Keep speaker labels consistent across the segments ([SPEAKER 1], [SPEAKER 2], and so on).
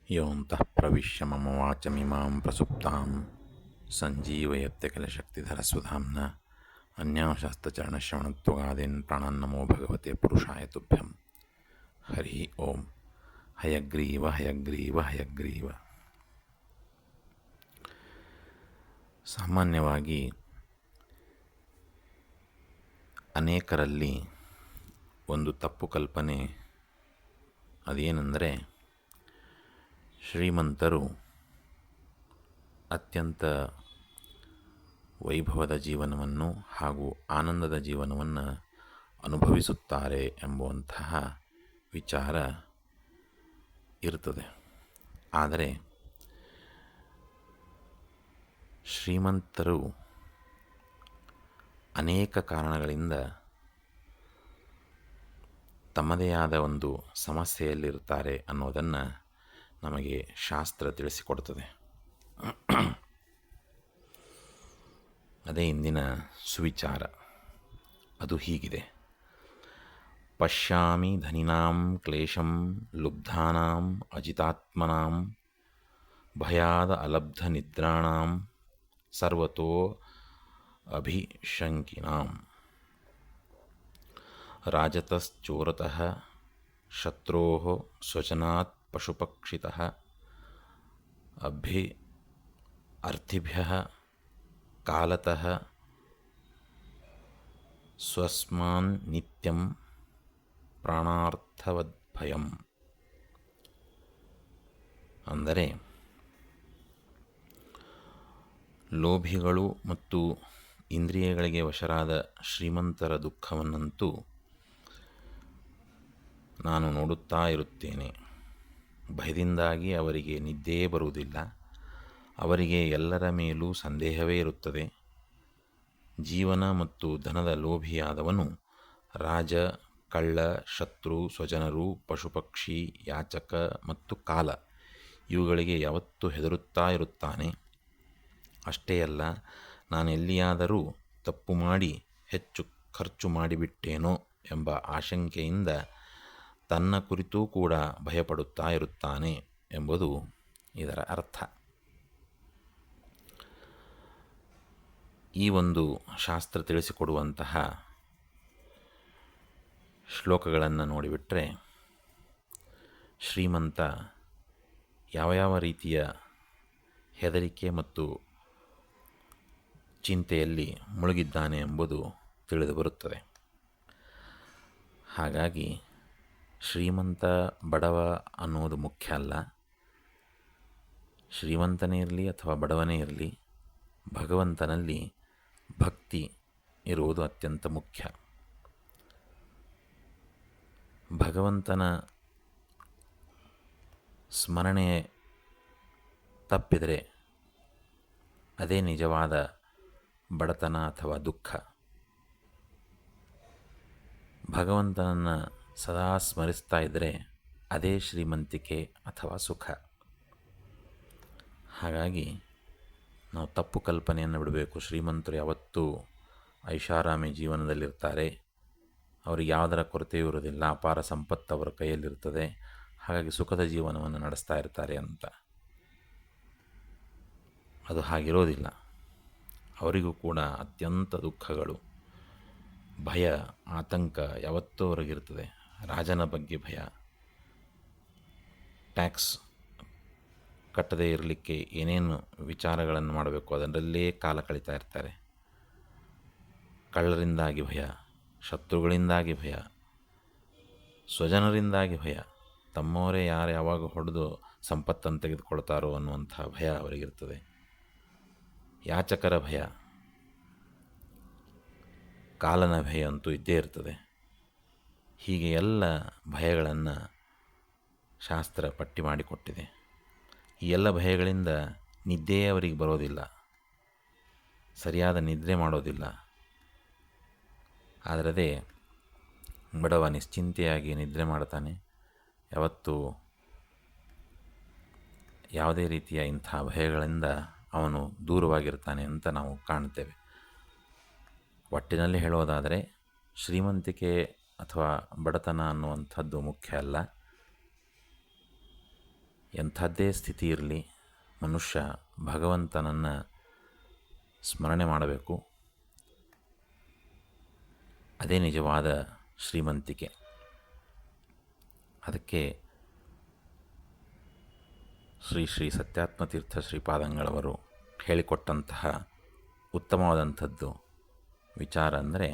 [SPEAKER 1] ಯೋऽन्तಃ ಪ್ರವಿಶ್ಯ ಮಮ ವಾಚಮಿಮಾಂ ಪ್ರಸುಪ್ತಾಂ ಸಂಜೀವಯತ್ಯ किल शक्तिधरस्वधाम्ना अन्यांशस्तचरणश्रवणत्वगादीन् प्राणान् नमो भगवते पुरुषाय तुभ्यं. हरि ओಂ. ಹಯಗ್ರೀವ ಹಯಗ್ರೀವ ಹಯಗ್ರೀವ. ಸಾಮಾನ್ಯವಾಗಿ ಅನೇಕರಲ್ಲಿ ಒಂದು ತಪ್ಪು ಕಲ್ಪನೆ ಅದೇನೆಂದರೆ, ಶ್ರೀಮಂತರು ಅತ್ಯಂತ ವೈಭವದ ಜೀವನವನ್ನು ಹಾಗೂ ಆನಂದದ ಜೀವನವನ್ನು ಅನುಭವಿಸುತ್ತಾರೆ ಎಂಬುವಂತಹ ವಿಚಾರ ಇರುತ್ತದೆ. ಆದರೆ ಶ್ರೀಮಂತರು ಅನೇಕ ಕಾರಣಗಳಿಂದ ತಮ್ಮದೇ ಆದ ಒಂದು ಸಮಸ್ಯೆಯಲ್ಲಿರುತ್ತಾರೆ ಅನ್ನೋದನ್ನು ನಮಗೆ ಶಾಸ್ತ್ರ ತಿಳಿಸಿಕೊಡುತ್ತದೆ. ಅದೇ ಇಂದಿನ ಸುವಿಚಾರ. ಅದು ಹೀಗಿದೆ: ಪಶ್ಯಾಮಿ ಧನಿನಾಂ ಕ್ಲೇಶಂ ಲುಬ್ಧಾನಾಂ ಅಜಿತಾತ್ಮನಾಂ ಭಯಾದ ಅಲಬ್ಧ ನಿದ್ರಾಣಾಂ ಸರ್ವತೋ ಅಭಿಶಂಕಿನಾಂ ರಾಜತಶ್ಚೋರತಃ ಶತ್ರೋಃ ಸ್ವಜನಾತ್ ಪಶುಪಕ್ಷಿತಃ ಅರ್ಥಿಭ್ಯಃ ಕಾಲತಃ ಸ್ವಸ್ಮಾನ್ ನಿತ್ಯಂ ಪ್ರಾಣಾರ್ಥವದ್ಭಯಂ. ಅಂದರೆ, ಲೋಭಿಗಳು ಮತ್ತು ಇಂದ್ರಿಯಗಳಿಗೆ ವಶರಾದ ಶ್ರೀಮಂತರ ದುಃಖವನ್ನಂತೂ ನಾನು ನೋಡುತ್ತಾ ಇರುತ್ತೇನೆ. ಭಯದಿಂದಾಗಿ ಅವರಿಗೆ ನಿದ್ದೆಯೇ ಬರುವುದಿಲ್ಲ. ಅವರಿಗೆ ಎಲ್ಲರ ಮೇಲೂ ಸಂದೇಹವೇ ಇರುತ್ತದೆ. ಜೀವನ ಮತ್ತು ಧನದ ಲೋಭಿಯಾದವನು ರಾಜ, ಕಳ್ಳ, ಶತ್ರು, ಸ್ವಜನರು, ಪಶುಪಕ್ಷಿ, ಯಾಚಕ ಮತ್ತು ಕಾಲ ಇವುಗಳಿಗೆ ಯಾವತ್ತೂ ಹೆದರುತ್ತಾ ಇರುತ್ತಾನೆ. ಅಷ್ಟೇ ಅಲ್ಲ, ನಾನೆಲ್ಲಿಯಾದರೂ ತಪ್ಪು ಮಾಡಿ ಹೆಚ್ಚು ಖರ್ಚು ಮಾಡಿಬಿಟ್ಟೇನೋ ಎಂಬ ಆಶಂಕೆಯಿಂದ ತನ್ನ ಕುರಿತೂ ಕೂಡ ಭಯಪಡುತ್ತಾ ಇರುತ್ತಾನೆ ಎಂಬುದು ಇದರ ಅರ್ಥ. ಈ ಒಂದು ಶಾಸ್ತ್ರ ತಿಳಿಸಿಕೊಡುವಂತಹ ಶ್ಲೋಕಗಳನ್ನು ನೋಡಿಬಿಟ್ರೆ, ಶ್ರೀಮಂತ ಯಾವ ರೀತಿಯ ಹೆದರಿಕೆ ಮತ್ತು ಚಿಂತೆಯಲ್ಲಿ ಮುಳುಗಿದ್ದಾನೆ ಎಂಬುದು ತಿಳಿದು ಬರುತ್ತದೆ. ಹಾಗಾಗಿ ಶ್ರೀಮಂತ ಬಡವ ಅನ್ನೋದು ಮುಖ್ಯ ಅಲ್ಲ. ಶ್ರೀಮಂತನೇ ಇರಲಿ ಅಥವಾ ಬಡವನೇ ಇರಲಿ, ಭಗವಂತನಲ್ಲಿ ಭಕ್ತಿ ಇರುವುದು ಅತ್ಯಂತ ಮುಖ್ಯ. ಭಗವಂತನ ಸ್ಮರಣೆ ತಪ್ಪಿದರೆ ಅದೇ ನಿಜವಾದ ಬಡತನ ಅಥವಾ ದುಃಖ. ಭಗವಂತನನ್ನು ಸದಾ ಸ್ಮರಿಸ್ತಾ ಇದ್ದರೆ ಅದೇ ಶ್ರೀಮಂತಿಕೆ ಅಥವಾ ಸುಖ. ಹಾಗಾಗಿ ನಾವು ತಪ್ಪು ಕಲ್ಪನೆಯನ್ನು ಬಿಡಬೇಕು. ಶ್ರೀಮಂತರು ಯಾವತ್ತೂ ಐಷಾರಾಮಿ ಜೀವನದಲ್ಲಿರ್ತಾರೆ. ಅವರಿಗೆ ಯಾವುದರ ಕೊರತೆಯೂ ಇರುವುದಿಲ್ಲ. ಅಪಾರ ಸಂಪತ್ತು ಅವರ ಕೈಯಲ್ಲಿರ್ತದೆ. ಹಾಗಾಗಿ ಸುಖದ ಜೀವನವನ್ನು ನಡೆಸ್ತಾ ಇರ್ತಾರೆ ಅಂತ. ಅದು ಹಾಗಿರೋದಿಲ್ಲ. ಅವರಿಗೂ ಕೂಡ ಅತ್ಯಂತ ದುಃಖಗಳು, ಭಯ, ಆತಂಕ ಯಾವತ್ತೂ ಅವರಿಗಿರ್ತದೆ. ರಾಜನ ಬಗ್ಗೆ ಭಯ, ಟ್ಯಾಕ್ಸ್ ಕಟ್ಟದೇ ಇರಲಿಕ್ಕೆ ಏನೇನು ವಿಚಾರಗಳನ್ನು ಮಾಡಬೇಕು ಅದರಲ್ಲೇ ಕಾಲ ಕಳೀತಾ ಇರ್ತಾರೆ. ಕಳ್ಳರಿಂದಾಗಿ ಭಯ, ಶತ್ರುಗಳಿಂದಾಗಿ ಭಯ, ಸ್ವಜನರಿಂದಾಗಿ ಭಯ, ತಮ್ಮವರೇ ಯಾವಾಗ ಹೊಡೆದು ಸಂಪತ್ತನ್ನು ತೆಗೆದುಕೊಳ್ತಾರೋ ಅನ್ನುವಂಥ ಭಯ ಅವರಿಗಿರ್ತದೆ. ಯಾಚಕರ ಭಯ, ಕಾಲನ ಭಯ ಅಂತೂ ಇದ್ದೇ ಇರ್ತದೆ. ಹೀಗೆ ಎಲ್ಲ ಭಯಗಳನ್ನು ಶಾಸ್ತ್ರ ಪಟ್ಟಿ ಮಾಡಿಕೊಟ್ಟಿದೆ. ಈ ಎಲ್ಲ ಭಯಗಳಿಂದ ನಿದ್ದೆಯೇ ಅವರಿಗೆ ಬರೋದಿಲ್ಲ, ಸರಿಯಾದ ನಿದ್ರೆ ಮಾಡೋದಿಲ್ಲ. ಅದರದೇ ಬಡವ ನಿಶ್ಚಿಂತೆಯಾಗಿ ನಿದ್ರೆ ಮಾಡ್ತಾನೆ. ಯಾವತ್ತೂ ಯಾವುದೇ ರೀತಿಯ ಇಂಥ ಭಯಗಳಿಂದ ಅವನು ದೂರವಾಗಿರ್ತಾನೆ ಅಂತ ನಾವು ಕಾಣ್ತೇವೆ. ಒಟ್ಟಿನಲ್ಲಿ ಹೇಳೋದಾದರೆ ಶ್ರೀಮಂತಿಕೆ ಅಥವಾ ಬಡತನ ಅನ್ನುವಂಥದ್ದು ಮುಖ್ಯ ಅಲ್ಲ. ಎಂಥದ್ದೇ ಸ್ಥಿತಿ ಇರಲಿ, ಮನುಷ್ಯ ಭಗವಂತನನ್ನು ಸ್ಮರಣೆ ಮಾಡಬೇಕು. ಅದೇ ನಿಜವಾದ ಶ್ರೀಮಂತಿಕೆ. ಅದಕ್ಕೆ ಶ್ರೀ ಶ್ರೀ ಸತ್ಯಾತ್ಮತೀರ್ಥ ಶ್ರೀಪಾದಂಗಳವರು ಹೇಳಿಕೊಟ್ಟಂತಹ ಉತ್ತಮವಾದಂಥದ್ದು ವಿಚಾರ ಅಂದರೆ,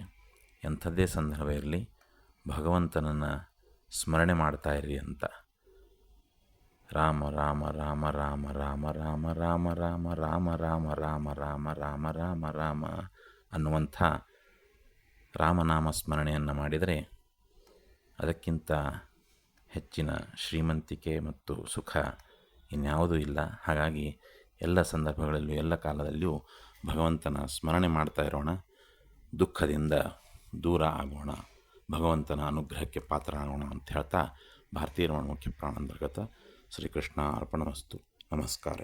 [SPEAKER 1] ಎಂಥದ್ದೇ ಸಂದರ್ಭ ಇರಲಿ ಭಗವಂತನನ್ನು ಸ್ಮರಣೆ ಮಾಡ್ತಾಯಿರಿ ಅಂತ. ರಾಮ ರಾಮ ರಾಮ ರಾಮ ರಾಮ ರಾಮ ರಾಮ ರಾಮ ರಾಮ ರಾಮ ರಾಮ ರಾಮ ರಾಮ ರಾಮ ರಾಮ ಅನ್ನುವಂಥ ರಾಮನಾಮ ಸ್ಮರಣೆಯನ್ನು ಮಾಡಿದರೆ ಅದಕ್ಕಿಂತ ಹೆಚ್ಚಿನ ಶ್ರೀಮಂತಿಕೆ ಮತ್ತು ಸುಖ ಇನ್ಯಾವುದೂ ಇಲ್ಲ. ಹಾಗಾಗಿ ಎಲ್ಲ ಸಂದರ್ಭಗಳಲ್ಲೂ ಎಲ್ಲ ಕಾಲದಲ್ಲಿಯೂ ಭಗವಂತನ ಸ್ಮರಣೆ ಮಾಡ್ತಾ ಇರೋಣ. ದುಃಖದಿಂದ ದೂರ ಆಗೋಣ, ಭಗವಂತನ ಅನುಗ್ರಹಕ್ಕೆ ಪಾತ್ರರಾಗೋಣ ಅಂತ ಹೇಳ್ತಾ, ಭಾರತೀಯ ರಮಣ ಮುಖ್ಯ ಪ್ರಾಣಾಂತರ್ಗತ ಶ್ರೀಕೃಷ್ಣ ಅರ್ಪಣಮಸ್ತು. ನಮಸ್ಕಾರ.